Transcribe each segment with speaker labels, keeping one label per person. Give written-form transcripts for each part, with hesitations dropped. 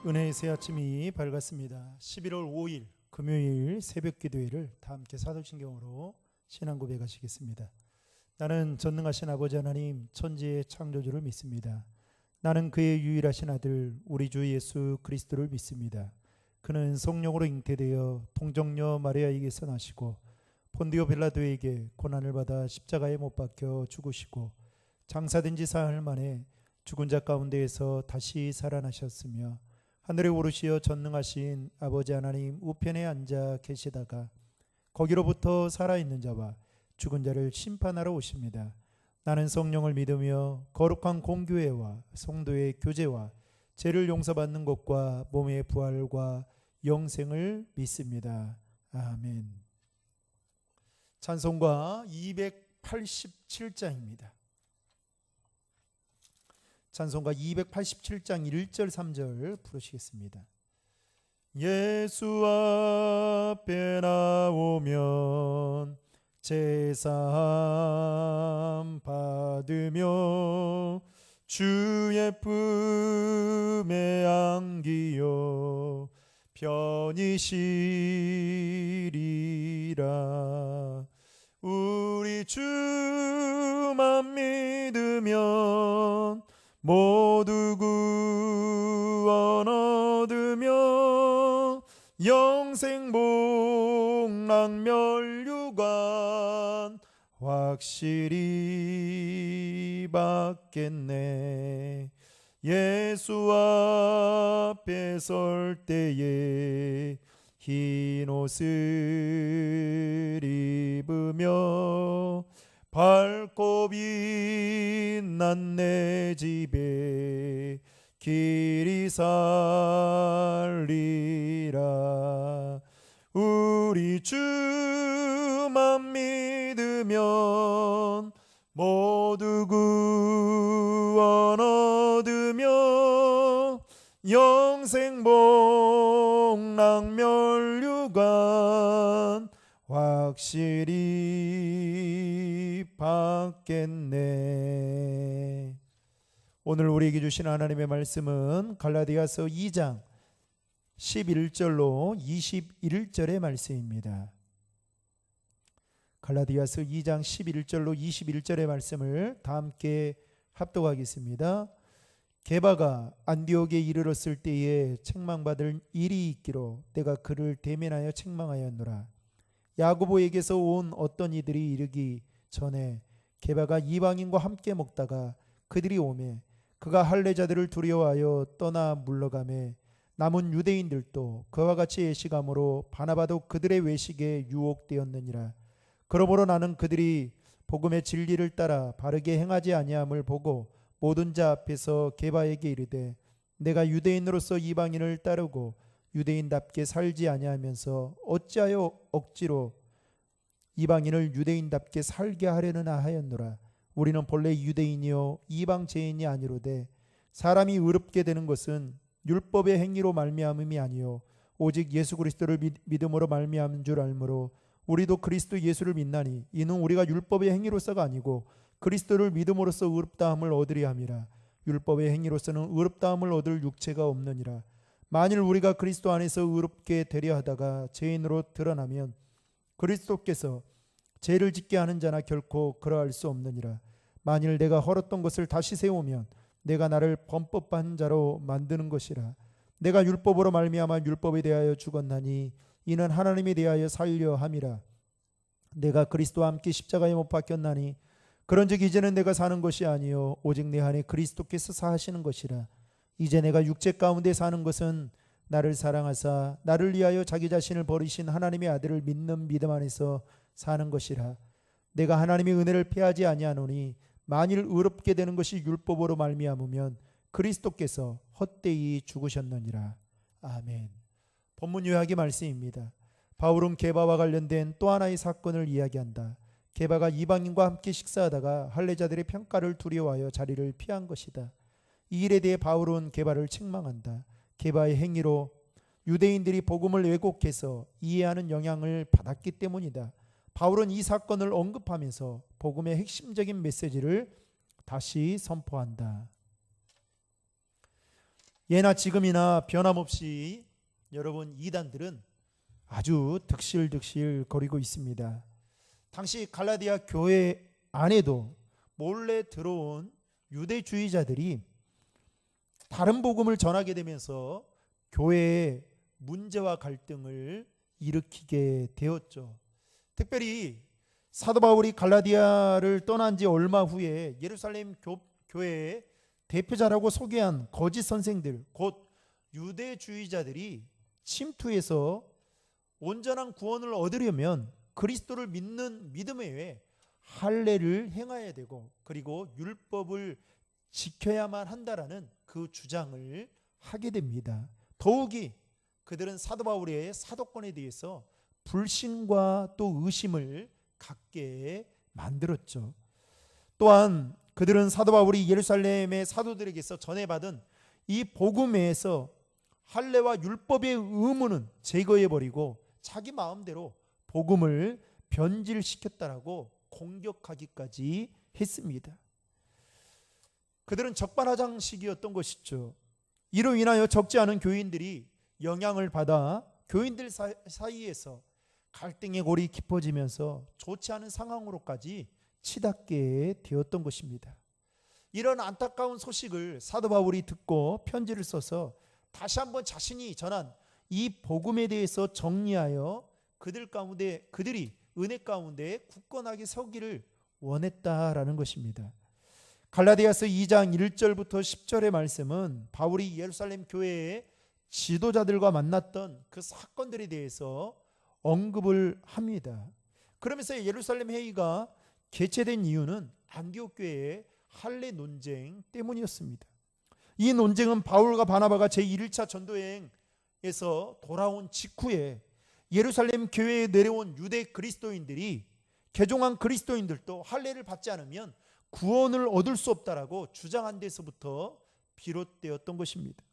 Speaker 1: 은혜의 새 아침이 밝았습니다. 11월 5일 금요일 새벽 기도회를 다 함께 사도신경으로 신앙 고백하시겠습니다. 나는 전능하신 아버지 하나님 천지의 창조주를 믿습니다. 나는 그의 유일하신 아들 우리 주 예수 그리스도를 믿습니다. 그는 성령으로 잉태되어 동정녀 마리아에게서 나시고 본디오 빌라도에게 고난을 받아 십자가에 못 박혀 죽으시고 장사된 지 사흘 만에 죽은 자 가운데에서 다시 살아나셨으며 하늘에 오르시어 전능하신 아버지 하나님 우편에 앉아 계시다가 거기로부터 살아있는 자와 죽은 자를 심판하러 오십니다. 나는 성령을 믿으며 거룩한 공교회와 성도의 교제와 죄를 용서받는 것과 몸의 부활과 영생을 믿습니다. 아멘. 찬송가 287장입니다. 찬송가 287장 1절 3절 부르시겠습니다. 예수 앞에 나오면 제사함 받으며 주의 품에 안기어 편히 쉬리라. 우리 주만 믿으면 모두 구원 얻으며 영생 복락 멸류관 확실히 받겠네. 예수 앞에 설 때에 흰 옷을 입으며 밝고 빛난 내 집에 길이 살리라. 우리 주만 믿으면 모두 구원 얻으며 영생 복락 멸류관 확실히 받겠네. 오늘 우리에게 주신 하나님의 말씀은 갈라디아서 2장 11절로 21절의 말씀입니다. 갈라디아서 2장 11절로 21절의 말씀을 다 함께 합독하겠습니다. 게바가 안디옥에 이르렀을 때에 책망받을 일이 있기로 내가 그를 대면하여 책망하였노라. 야고보에게서 온 어떤 이들이 이르기 전에 게바가 이방인과 함께 먹다가 그들이 오매 그가 할례자들을 두려워하여 떠나 물러가매 남은 유대인들도 그와 같이 외식함으로 바나바도 그들의 외식에 유혹되었느니라. 그러므로 나는 그들이 복음의 진리를 따라 바르게 행하지 아니함을 보고 모든 자 앞에서 게바에게 이르되 내가 유대인으로서 이방인을 따르고 유대인답게 살지 아니하면서 어찌하여 억지로 이방인을 유대인답게 살게 하려느냐 하였노라. 우리는 본래 유대인이요 이방 죄인이 아니로되 사람이 의롭게 되는 것은 율법의 행위로 말미암음이 아니요 오직 예수 그리스도를 믿음으로 말미암은 줄 알므로 우리도 그리스도 예수를 믿나니 이는 우리가 율법의 행위로서가 아니고 그리스도를 믿음으로써 의롭다함을 얻으리 함이라. 율법의 행위로서는 의롭다함을 얻을 육체가 없느니라. 만일 우리가 그리스도 안에서 의롭게 되려 하다가 죄인으로 드러나면 그리스도께서 죄를 짓게 하는 자나 결코 그러할 수 없느니라. 만일 내가 헐었던 것을 다시 세우면 내가 나를 범법한 자로 만드는 것이라. 내가 율법으로 말미암아 율법에 대하여 죽었나니 이는 하나님에 대하여 살려 함이라. 내가 그리스도와 함께 십자가에 못 박혔나니 그런즉 이제는 내가 사는 것이 아니요 오직 내 안에 그리스도께서 사하시는 것이라. 이제 내가 육체 가운데 사는 것은 나를 사랑하사 나를 위하여 자기 자신을 버리신 하나님의 아들을 믿는 믿음 안에서 사는 것이라. 내가 하나님의 은혜를 패하지 아니하노니 만일 의롭게 되는 것이 율법으로 말미암으면 그리스도께서 헛되이 죽으셨느니라. 아멘. 본문 요약의 말씀입니다. 바울은 게바와 관련된 또 하나의 사건을 이야기한다. 게바가 이방인과 함께 식사하다가 할례자들의 평가를 두려워하여 자리를 피한 것이다. 이 일에 대해 바울은 게바를 책망한다. 게바의 행위로 유대인들이 복음을 왜곡해서 이해하는 영향을 받았기 때문이다. 바울은 이 사건을 언급하면서 복음의 핵심적인 메시지를 다시 선포한다. 예나 지금이나 변함없이 여러분 이단들은 아주 득실득실 거리고 있습니다. 당시 갈라디아 교회 안에도 몰래 들어온 유대주의자들이 다른 복음을 전하게 되면서 교회에 문제와 갈등을 일으키게 되었죠. 특별히 사도 바울이 갈라디아를 떠난 지 얼마 후에 예루살렘 교회의 대표자라고 소개한 거짓 선생들, 곧 유대주의자들이 침투해서 온전한 구원을 얻으려면 그리스도를 믿는 믿음 외에 할례를 행해야 되고 그리고 율법을 지켜야만 한다라는 그 주장을 하게 됩니다. 더욱이 그들은 사도 바울의 사도권에 대해서 불신과 또 의심을 갖게 만들었죠. 또한 그들은 사도 바울이 예루살렘의 사도들에게서 전해받은 이 복음에서 할례와 율법의 의무는 제거해버리고 자기 마음대로 복음을 변질시켰다라고 공격하기까지 했습니다. 그들은 적반하장식이었던 것이죠. 이로 인하여 적지 않은 교인들이 영향을 받아 교인들 사이에서 갈등의 골이 깊어지면서 좋지 않은 상황으로까지 치닫게 되었던 것입니다. 이런 안타까운 소식을 사도 바울이 듣고 편지를 써서 다시 한번 자신이 전한 이 복음에 대해서 정리하여 그들이 은혜 가운데 굳건하게 서기를 원했다라는 것입니다. 갈라디아서 2장 1절부터 10절의 말씀은 바울이 예루살렘 교회의 지도자들과 만났던 그 사건들에 대해서 언급을 합니다. 그러면서 예루살렘 회의가 개최된 이유는 안디옥 교회의 할례 논쟁 때문이었습니다. 이 논쟁은 바울과 바나바가 제1차 전도여행에서 돌아온 직후에 예루살렘 교회에 내려온 유대 그리스도인들이 개종한 그리스도인들도 할례를 받지 않으면 구원을 얻을 수 없다라고 주장한 데서부터 비롯되었던 것입니다.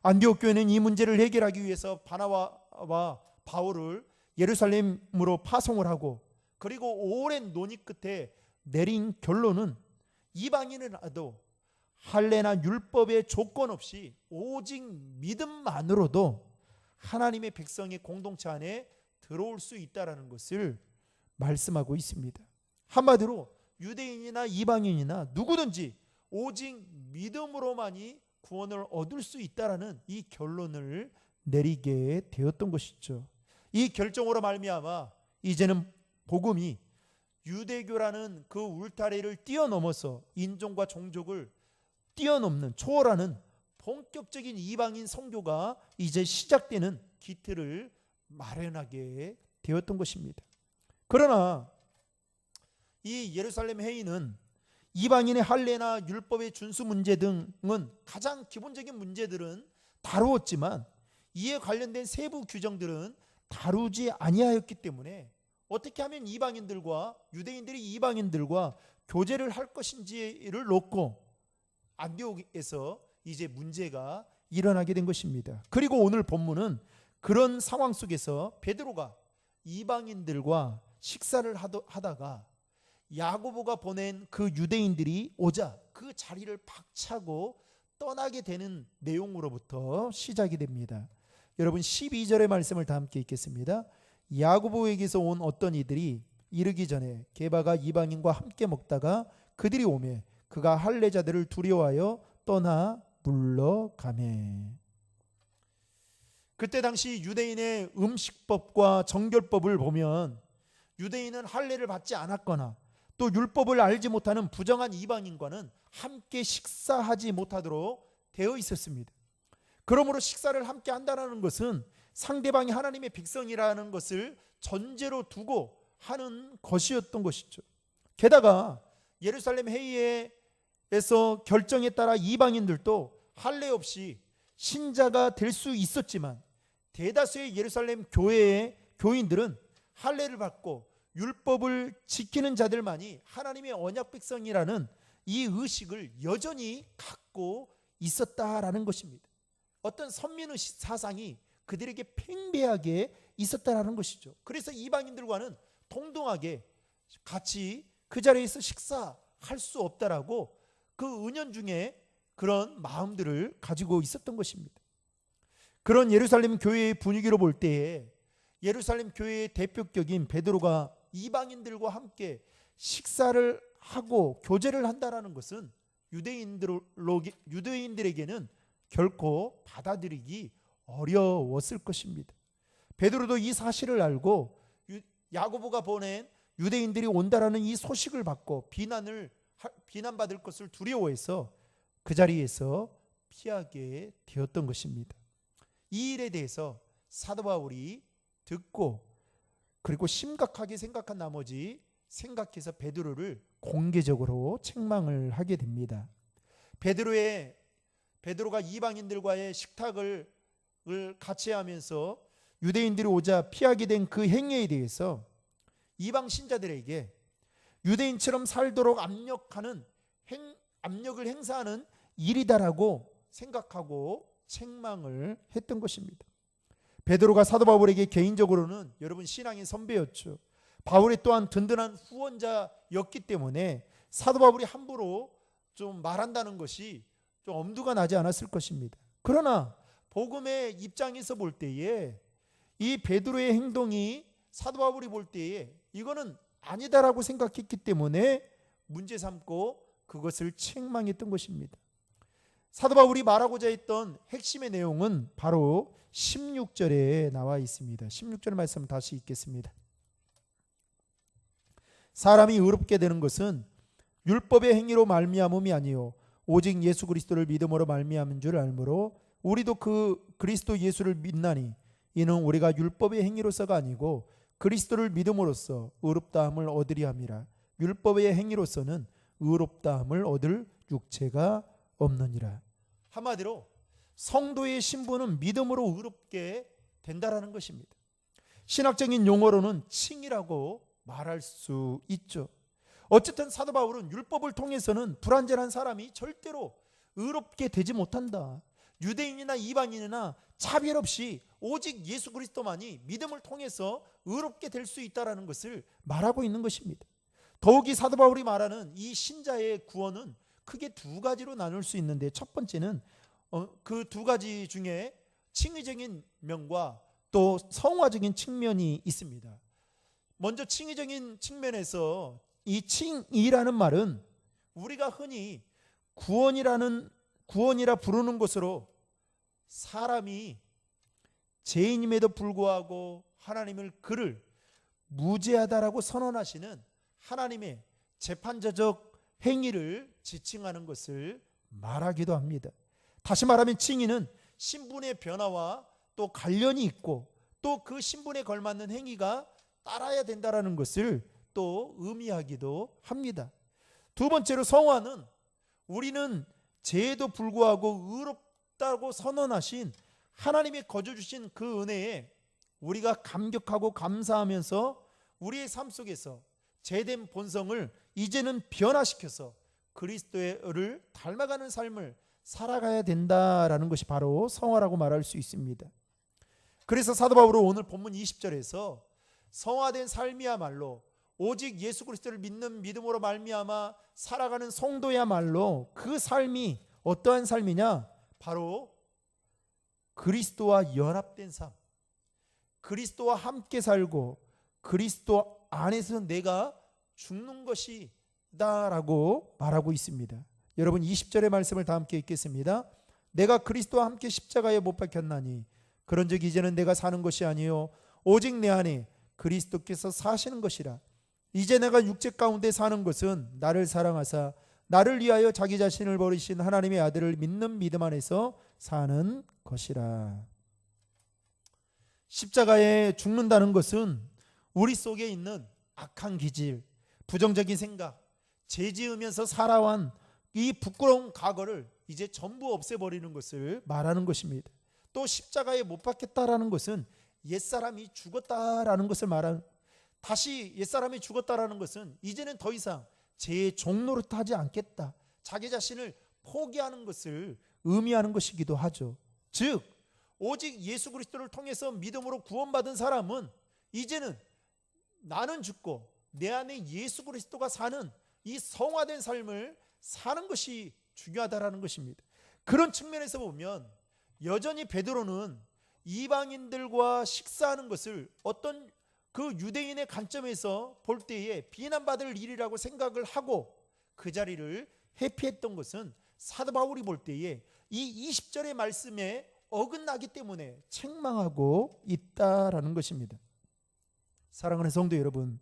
Speaker 1: 안디옥 교회는 이 문제를 해결하기 위해서 바나바와 바울을 예루살렘으로 파송을 하고 그리고 오랜 논의 끝에 내린 결론은 이방인이라도 할례나 율법의 조건 없이 오직 믿음만으로도 하나님의 백성의 공동체 안에 들어올 수 있다라는 것을 말씀하고 있습니다. 한마디로 유대인이나 이방인이나 누구든지 오직 믿음으로만이 구원을 얻을 수 있다라는 이 결론을 내리게 되었던 것이죠. 이 결정으로 말미암아 이제는 복음이 유대교라는 그 울타리를 뛰어넘어서 인종과 종족을 뛰어넘는 초월하는 본격적인 이방인 선교가 이제 시작되는 기틀을 마련하게 되었던 것입니다. 그러나 이 예루살렘 회의는 이방인의 할례나 율법의 준수 문제 등은 가장 기본적인 문제들은 다루었지만 이에 관련된 세부 규정들은 다루지 아니하였기 때문에 어떻게 하면 이방인들과 유대인들이 이방인들과 교제를 할 것인지를 놓고 안디옥에서 이제 문제가 일어나게 된 것입니다. 그리고 오늘 본문은 그런 상황 속에서 베드로가 이방인들과 식사를 하다가 야고보가 보낸 그 유대인들이 오자 그 자리를 박차고 떠나게 되는 내용으로부터 시작이 됩니다. 여러분 12절의 말씀을 다 함께 읽겠습니다. 야고보에게서 온 어떤 이들이 이르기 전에 게바가 이방인과 함께 먹다가 그들이 오매 그가 할례자들을 두려워하여 떠나 물러가매. 그때 당시 유대인의 음식법과 정결법을 보면 유대인은 할례를 받지 않았거나 또 율법을 알지 못하는 부정한 이방인과는 함께 식사하지 못하도록 되어 있었습니다. 그러므로 식사를 함께 한다는 것은 상대방이 하나님의 백성이라는 것을 전제로 두고 하는 것이었던 것이죠. 게다가 예루살렘 회의에서 결정에 따라 이방인들도 할례 없이 신자가 될 수 있었지만 대다수의 예루살렘 교회의 교인들은 할례를 받고 율법을 지키는 자들만이 하나님의 언약 백성이라는 이 의식을 여전히 갖고 있었다라는 것입니다. 어떤 선민의식 사상이 그들에게 팽배하게 있었다라는 것이죠. 그래서 이방인들과는 동등하게 같이 그 자리에서 식사할 수 없다라고 그 은연중에 그런 마음들을 가지고 있었던 것입니다. 그런 예루살렘 교회의 분위기로 볼 때에 예루살렘 교회의 대표격인 베드로가 이방인들과 함께 식사를 하고 교제를 한다라는 것은 유대인들에게는 결코 받아들이기 어려웠을 것입니다. 베드로도 이 사실을 알고 야고보가 보낸 유대인들이 온다라는 이 소식을 받고 비난받을 것을 두려워해서 그 자리에서 피하게 되었던 것입니다. 이 일에 대해서 사도 바울이 듣고 그리고 심각하게 생각한 나머지 생각해서 베드로를 공개적으로 책망을 하게 됩니다. 베드로가 이방인들과의 식탁을 같이 하면서 유대인들이 오자 피하게 된 그 행위에 대해서 이방 신자들에게 유대인처럼 살도록 압력을 행사하는 일이다라고 생각하고 책망을 했던 것입니다. 베드로가 사도 바울에게 개인적으로는 여러분 신앙의 선배였죠. 바울이 또한 든든한 후원자였기 때문에 사도 바울이 함부로 좀 말한다는 것이 좀 엄두가 나지 않았을 것입니다. 그러나 복음의 입장에서 볼 때에 이 베드로의 행동이 사도 바울이 볼 때에 이거는 아니다라고 생각했기 때문에 문제 삼고 그것을 책망했던 것입니다. 사도 바울이 말하고자 했던 핵심의 내용은 바로 16절에 나와 있습니다. 16절 말씀 다시 읽겠습니다. 사람이 의롭게 되는 것은 율법의 행위로 말미암음이 아니요 오직 예수 그리스도를 믿음으로 말미암은 줄 알므로 우리도 그 그리스도 예수를 믿나니 이는 우리가 율법의 행위로서가 아니고 그리스도를 믿음으로써 의롭다함을 얻으리 함이라. 율법의 행위로서는 의롭다함을 얻을 육체가 없느니라. 한마디로 성도의 신분은 믿음으로 의롭게 된다라는 것입니다. 신학적인 용어로는 칭이라고 말할 수 있죠. 어쨌든 사도 바울은 율법을 통해서는 불완전한 사람이 절대로 의롭게 되지 못한다. 유대인이나 이방인이나 차별 없이 오직 예수 그리스도만이 믿음을 통해서 의롭게 될 수 있다라는 것을 말하고 있는 것입니다. 더욱이 사도 바울이 말하는 이 신자의 구원은 크게 두 가지로 나눌 수 있는데, 첫 번째는 그 두 가지 중에 칭의적인 면과 또 성화적인 측면이 있습니다. 먼저 칭의적인 측면에서 이 칭의라는 말은 우리가 흔히 구원이라 부르는 것으로 사람이 죄인임에도 불구하고 하나님을 그를 무죄하다라고 선언하시는 하나님의 재판자적 행위를 지칭하는 것을 말하기도 합니다. 다시 말하면 칭의는 신분의 변화와 또 관련이 있고 또 그 신분에 걸맞는 행위가 따라야 된다라는 것을 또 의미하기도 합니다. 두 번째로 성화는 우리는 죄에도 불구하고 의롭다고 선언하신 하나님이 거저 주신 그 은혜에 우리가 감격하고 감사하면서 우리의 삶 속에서 죄된 본성을 이제는 변화시켜서 그리스도를 닮아가는 삶을 살아가야 된다라는 것이 바로 성화라고 말할 수 있습니다. 그래서 사도 바울은 오늘 본문 20절에서 성화된 삶이야말로 오직 예수 그리스도를 믿는 믿음으로 말미암아 살아가는 성도야말로 그 삶이 어떠한 삶이냐? 바로 그리스도와 연합된 삶, 그리스도와 함께 살고 그리스도 안에서 내가 죽는 것이다라고 말하고 있습니다. 여러분 20절의 말씀을 다 함께 읽겠습니다. 내가 그리스도와 함께 십자가에 못 박혔나니 그런즉 이제는 내가 사는 것이 아니요 오직 내 안에 그리스도께서 사시는 것이라. 이제 내가 육체 가운데 사는 것은 나를 사랑하사 나를 위하여 자기 자신을 버리신 하나님의 아들을 믿는 믿음 안에서 사는 것이라. 십자가에 죽는다는 것은 우리 속에 있는 악한 기질, 부정적인 생각, 죄 지으면서 살아온 이 부끄러운 과거를 이제 전부 없애버리는 것을 말하는 것입니다. 또 십자가에 못 박혔다라는 것은 옛사람이 죽었다라는 것을 말하는, 다시 옛사람이 죽었다라는 것은 이제는 더 이상 죄의 종노릇 하지 않겠다, 자기 자신을 포기하는 것을 의미하는 것이기도 하죠. 즉 오직 예수 그리스도를 통해서 믿음으로 구원받은 사람은 이제는 나는 죽고 내 안에 예수 그리스도가 사는 이 성화된 삶을 사는 것이 중요하다라는 것입니다. 그런 측면에서 보면 여전히 베드로는 이방인들과 식사하는 것을 어떤 그 유대인의 관점에서 볼 때에 비난받을 일이라고 생각을 하고 그 자리를 회피했던 것은 사도 바울이 볼 때에 이 20절의 말씀에 어긋나기 때문에 책망하고 있다라는 것입니다. 사랑하는 성도 여러분,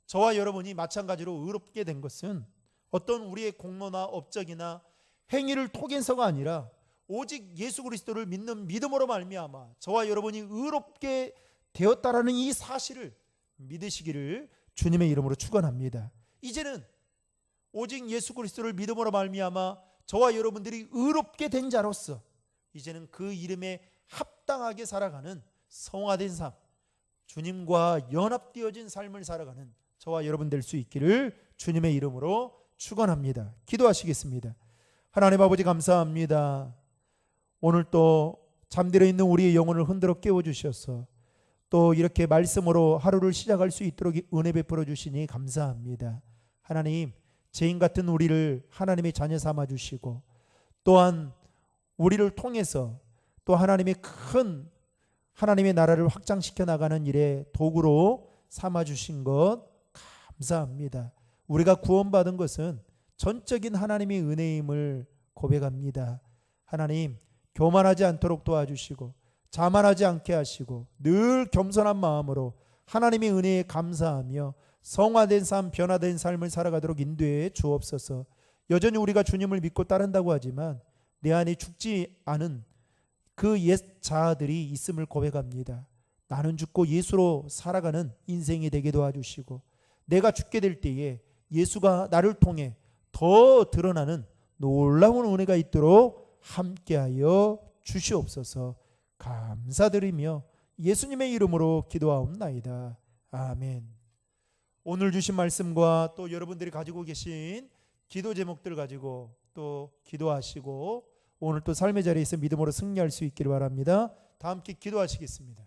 Speaker 1: 저와 여러분이 마찬가지로 의롭게 된 것은 어떤 우리의 공로나 업적이나 행위를 통해서가 아니라 오직 예수 그리스도를 믿는 믿음으로 말미암아 저와 여러분이 의롭게 되었다라는 이 사실을 믿으시기를 주님의 이름으로 축원합니다. 이제는 오직 예수 그리스도를 믿음으로 말미암아 저와 여러분들이 의롭게 된 자로서 이제는 그 이름에 합당하게 살아가는 성화된 삶, 주님과 연합되어진 삶을 살아가는 저와 여러분 될 수 있기를 주님의 이름으로 축원합니다. 기도하시겠습니다. 하나님 아버지 감사합니다. 오늘 또 잠들어 있는 우리의 영혼을 흔들어 깨워주셔서 또 이렇게 말씀으로 하루를 시작할 수 있도록 은혜 베풀어 주시니 감사합니다. 하나님, 죄인 같은 우리를 하나님의 자녀 삼아 주시고 또한 우리를 통해서 또 하나님의 큰 하나님의 나라를 확장시켜 나가는 일에 도구로 삼아 주신 것 감사합니다. 우리가 구원받은 것은 전적인 하나님의 은혜임을 고백합니다. 하나님, 교만하지 않도록 도와주시고 자만하지 않게 하시고 늘 겸손한 마음으로 하나님의 은혜에 감사하며 성화된 삶, 변화된 삶을 살아가도록 인도해 주옵소서. 여전히 우리가 주님을 믿고 따른다고 하지만 내 안에 죽지 않은 그 옛 자아들이 있음을 고백합니다. 나는 죽고 예수로 살아가는 인생이 되게 도와주시고 내가 죽게 될 때에 예수가 나를 통해 더 드러나는 놀라운 은혜가 있도록 함께하여 주시옵소서. 감사드리며 예수님의 이름으로 기도하옵나이다. 아멘. 오늘 주신 말씀과 또 여러분들이 가지고 계신 기도 제목들 가지고 또 기도하시고 오늘 또 삶의 자리에서 믿음으로 승리할 수 있기를 바랍니다. 다 함께 기도하시겠습니다.